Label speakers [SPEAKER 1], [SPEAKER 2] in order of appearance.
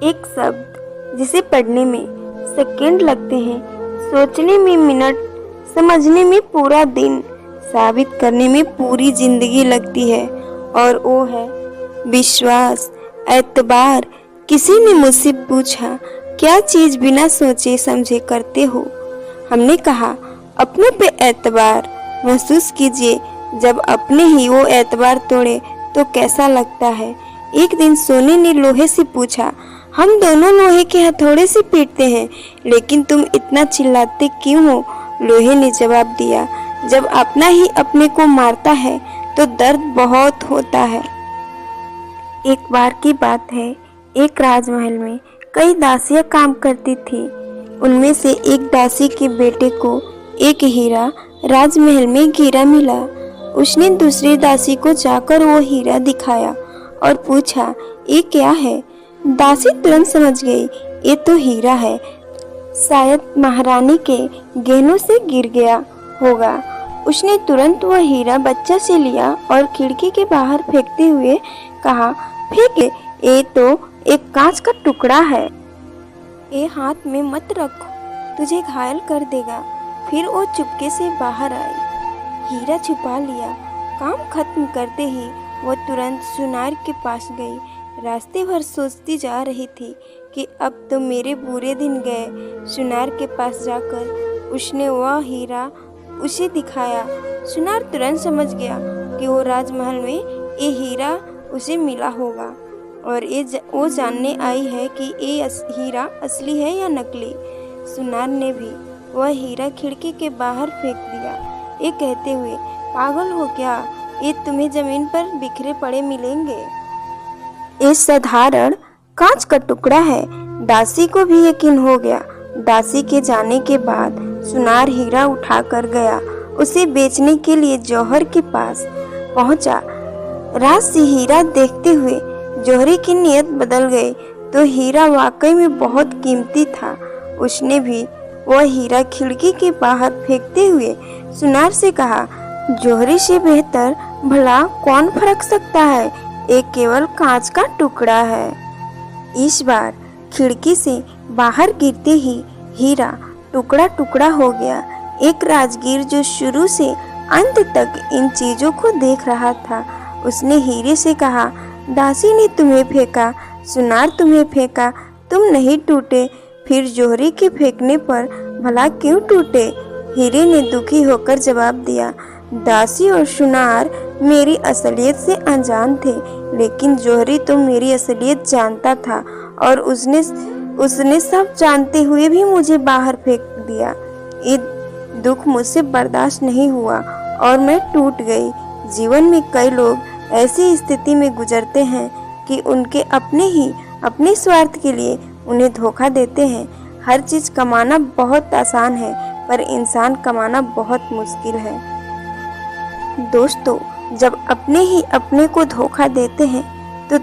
[SPEAKER 1] एक शब्द जिसे पढ़ने में सेकंड लगते हैं, सोचने में मिनट, समझने में पूरा दिन, साबित करने में पूरी जिंदगी लगती है, और वो है विश्वास, एतबार। किसी ने मुझसे पूछा, क्या चीज़ बिना सोचे समझे करते हो? हमने कहा, अपनों पे एतबार। महसूस कीजिए, जब अपने ही वो एतबार तोड़े तो कैसा लगता है। एक दिन सोने ने लोहे से पूछा, हम दोनों लोहे के हथौड़े से पीटते हैं, लेकिन तुम इतना चिल्लाते क्यों हो? लोहे ने जवाब दिया, जब अपना ही अपने को मारता है तो दर्द बहुत होता है। एक बार की बात है, एक राजमहल में कई दासियां काम करती थी। उनमें से एक दासी के बेटे को एक हीरा राजमहल में गिरा मिला। उसने दूसरी दासी को जाकर वो हीरा दिखाया और पूछा, ये क्या है? दासी तुरंत समझ गई, ये तो हीरा है, शायद महारानी के गहनों से गिर गया होगा। उसने तुरंत वह हीरा बच्चा से लिया और खिड़की के बाहर फेंकते हुए कहा, फेंके, ये तो एक कांच का टुकड़ा है, ये हाथ में मत रखो, तुझे घायल कर देगा। फिर वो चुपके से बाहर आई, हीरा छुपा लिया। काम खत्म करते ही वो तुरंत सुनार के पास गई। रास्ते भर सोचती जा रही थी कि अब तो मेरे बुरे दिन गए। सुनार के पास जाकर उसने वह हीरा उसे दिखाया। सुनार तुरंत समझ गया कि वो राजमहल में ये हीरा उसे मिला होगा, और वो जानने आई है कि ये हीरा असली है या नकली। सुनार ने भी वह हीरा खिड़की के बाहर फेंक दिया, ये कहते हुए, पागल हो क्या, ये तुम्हें जमीन पर बिखरे पड़े मिलेंगे। ये साधारण कांच का टुकड़ा है। दासी को भी यकीन हो गया। दासी के जाने के बाद सुनार हीरा उठा कर गया, उसे बेचने के लिए जौहर के पास पहुंचा। रात से हीरा देखते हुए जौहरी की नीयत बदल गई, तो हीरा वाकई में बहुत कीमती था। उसने भी वह हीरा खिड़की के बाहर फेंकते हुए सुनार से कहा, जौहरी से बेहतर भला कौन फर्क सकता है, एक केवल कांच का टुकड़ा है। इस बार खिड़की से बाहर गिरते ही हीरा टुकड़ा टुकड़ा हो गया। एक राजगीर जो शुरू से अंत तक इन चीजों को देख रहा था, उसने हीरे से कहा, दासी ने तुम्हें फेंका, सुनार तुम्हें फेंका, तुम नहीं टूटे, फिर जौहरी के फेंकने पर भला क्यों टूटे? हीरे ने दुखी होकर जवाब दिया, दासी और सुनार मेरी असलियत से अनजान थे, लेकिन जौहरी तो मेरी असलियत जानता था, और उसने सब जानते हुए भी मुझे बाहर फेंक दिया। ये दुख मुझसे बर्दाश्त नहीं हुआ और मैं टूट गई। जीवन में कई लोग ऐसी स्थिति में गुजरते हैं कि उनके अपने ही अपने स्वार्थ के लिए उन्हें धोखा देते हैं। हर चीज़ कमाना बहुत आसान है, पर इंसान कमाना बहुत मुश्किल है। दोस्तों, जब अपने ही अपने को धोखा देते हैं तो